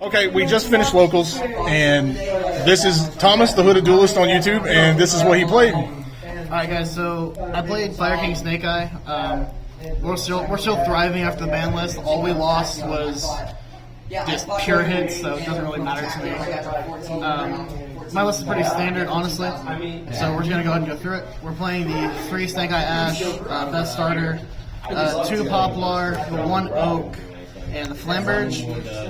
Okay, we just finished locals, and this is Thomas, the Hooded Duelist on YouTube, and this is what he played. Alright guys, so I played Fire King Snake Eye. We're still thriving after the ban list. All we lost was just pure hits, so it doesn't really matter to me. My list is pretty standard, honestly, so we're just going to go ahead and go through it. We're playing the 3 Snake Eye Ash, best starter, 2 Poplar, the 1 Oak, and the Flamberge.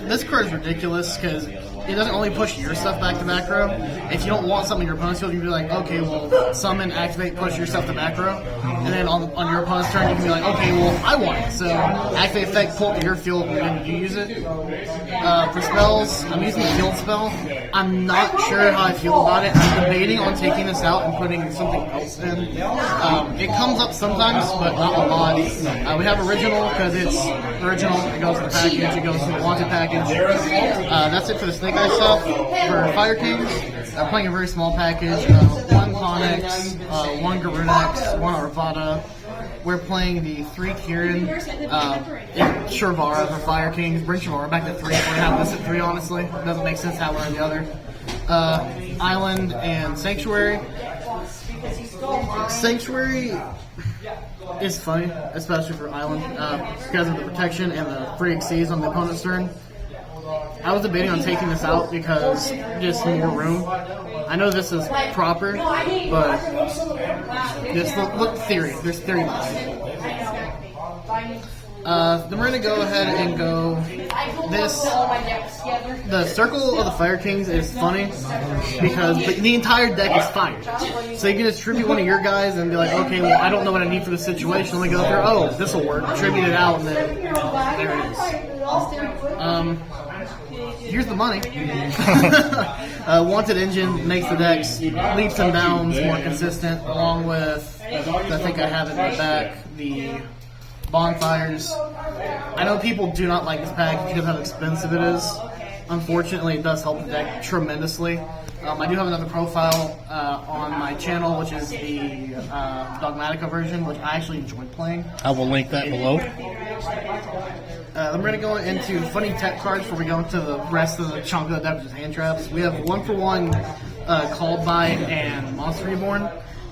This card is ridiculous because it doesn't only push your stuff back to back row. If you don't want something in your opponent's field, you can be like, okay, well, summon, activate, push your stuff to back row. And then on your opponent's turn, you can be like, okay, well, I want it. So activate effect, pull it to your field, and you use it. For spells, I'm using the Guild spell. I'm not sure how I feel about it. I'm debating on taking this out and putting something else in. It comes up sometimes, but not a lot. We have original because it's original. It goes to the package. It goes to the wanted package. That's it for the Snake Eye stuff. For Fire Kings, I'm playing a very small package. 1 Ponyx, 1 Garunex, 1 Arvada. We're playing the 3 Kieran, Shervara for Fire Kings. Bring Shervara back to 3. We're going to have this at 3, honestly. It doesn't make sense how we're on the other. Island and Sanctuary. Sanctuary is funny, especially for Island, because of the protection and the free exceeds on the opponent's turn. I was debating on taking this out because just more room. I know this is proper, but just look theory. There's theory behind it. Then we're gonna go ahead and go this. The Circle of the Fire Kings is funny because the entire deck is fire. So you can just tribute one of your guys and be like, okay, well, I don't know what I need for this situation. Let me go through. Oh, this will work. Tribute it out, and then there it is. Here's the money. Wanted Engine makes the decks leaps and bounds more consistent, along with, I think I have it in the back, the Bonfires. I know people do not like this pack because of how expensive it is. Unfortunately, it does help the deck tremendously. I do have another profile on my channel, which is the Dogmatica version, which I actually enjoyed playing. I will link that below. Then we're going to go into funny tech cards before we go into the rest of the chunk of the deck, which is hand traps. We have 1-for-1 Called By and Monster Reborn.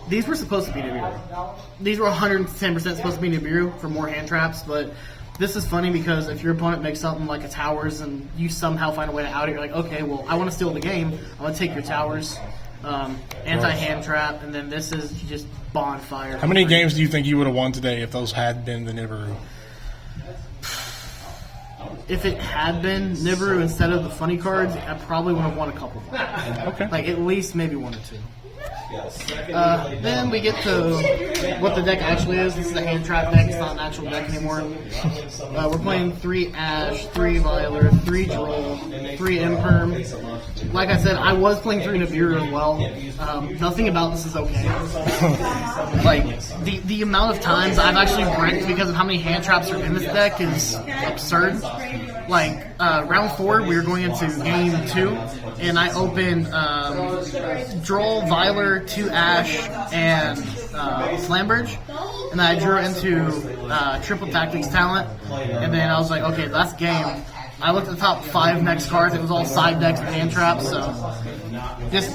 These were supposed to be Nibiru. These were 110% supposed to be Nibiru for more hand traps, but this is funny because if your opponent makes something like a towers and you somehow find a way to out it, you're like, okay, well, I want to steal the game. I'm going to take your towers, anti-hand trap, and then this is just Bonfire. How many games do you think you would have won today if those had been the Nibiru? If it had been Nibiru instead of the funny cards, I probably would have won a couple. Okay. Like at least maybe 1 or 2. Then we get to what the deck actually is. This is a hand trap deck. It's not an actual deck anymore. We're playing 3 Ash, 3 Violer, 3 Droll, 3 Imperm. Like I said, I was playing 3 Nibiru as well. Nothing about this is okay. Like, the amount of times I've actually wrecked because of how many hand traps are in this deck is absurd. Like, round 4, we were going into game 2, and I opened Droll, Violer, 2 Ash, and Flamberge, and then I drew into Triple Tactics Talent, and then I was like, okay, that's game. I looked at the top 5 next cards, it was all side decks and hand traps, so just,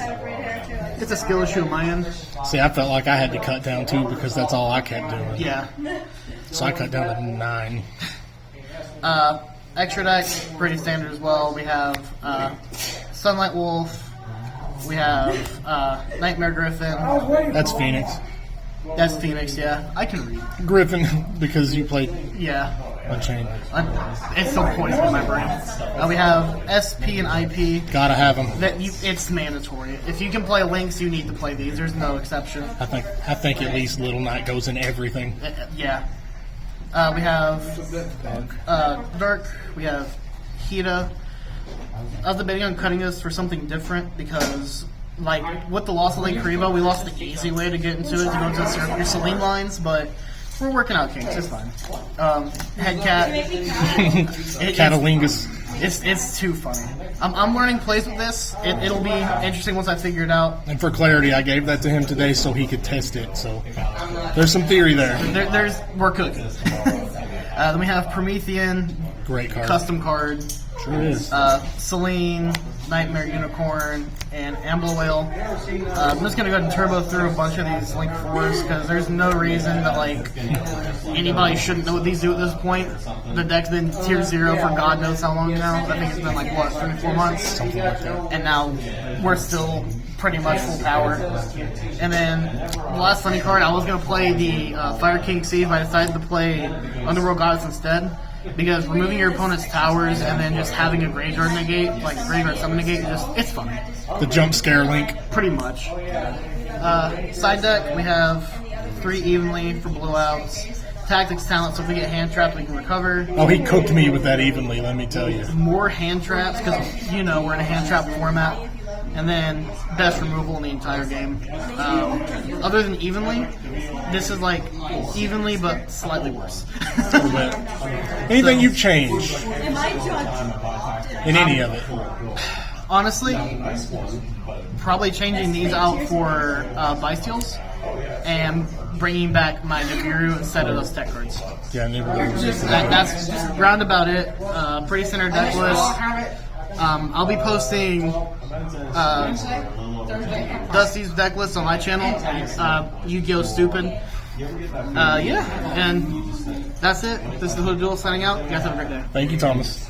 it's a skill issue on my end. See, I felt like I had to cut down 2 because that's all I kept doing. Yeah. So I cut down to 9. Extra deck, pretty standard as well. We have Sunlight Wolf. We have Nightmare Griffin. That's Phoenix. That's Phoenix, yeah. I can read. Griffin, because you played Yeah. Unchained. It's so poison in my brain. We have SP and IP. Gotta have them. It's mandatory. If you can play Lynx, you need to play these. There's no exception. I think at least Little Knight goes in everything. Yeah. We have Dark. We have Hida. I was debating on cutting this for something different because, like, with the loss of Lake Karibo, we lost the easy way to get into it, to go into your Celine lines, but we're working out kinks. It's fine. Headcat. Catalingus. It's too funny. I'm learning plays with this. It'll be interesting once I figure it out. And for clarity, I gave that to him today so he could test it. So there's some theory there. We're cooking. Then we have Promethean. Great card. Custom card. Sure is. Celine, Nightmare Unicorn, and Ambler Whale. I'm just gonna go ahead and turbo through a bunch of these Link 4s because there's no reason that like anybody shouldn't know what these do at this point. The deck's been tier 0 for God knows how long now. I think it's been like what, 3-4 months? Something like that. And now we're still pretty much full power. And then the last Sunny card, I was going to play the Fire King Sieve, but I decided to play Underworld Goddess instead. Because removing your opponent's towers and then just having a graveyard negate, like graveyard summon negate, it's fun. The jump scare Link. Pretty much. Side deck, we have 3 Evenly for blowouts. Tactics talent, so if we get hand trapped, we can recover. Oh, he cooked me with that evenly, let me tell you. More hand traps, because, you know, we're in a hand trap format. And then best removal in the entire game. Other than Evenly, this is like Evenly, but slightly worse. A little bit. Anything you've changed in any of it? Honestly, probably changing these out for Bystials and bringing back my Nibiru instead of those tech cards. Yeah, never. That's just roundabout it. Pretty standard deck list. I'll be posting Dusty's deck list on my channel, Yu-Gi-Oh! Stupid. Yeah, and that's it. This is the Hooded Duelist signing out. You guys have a great day. Thank you, Thomas.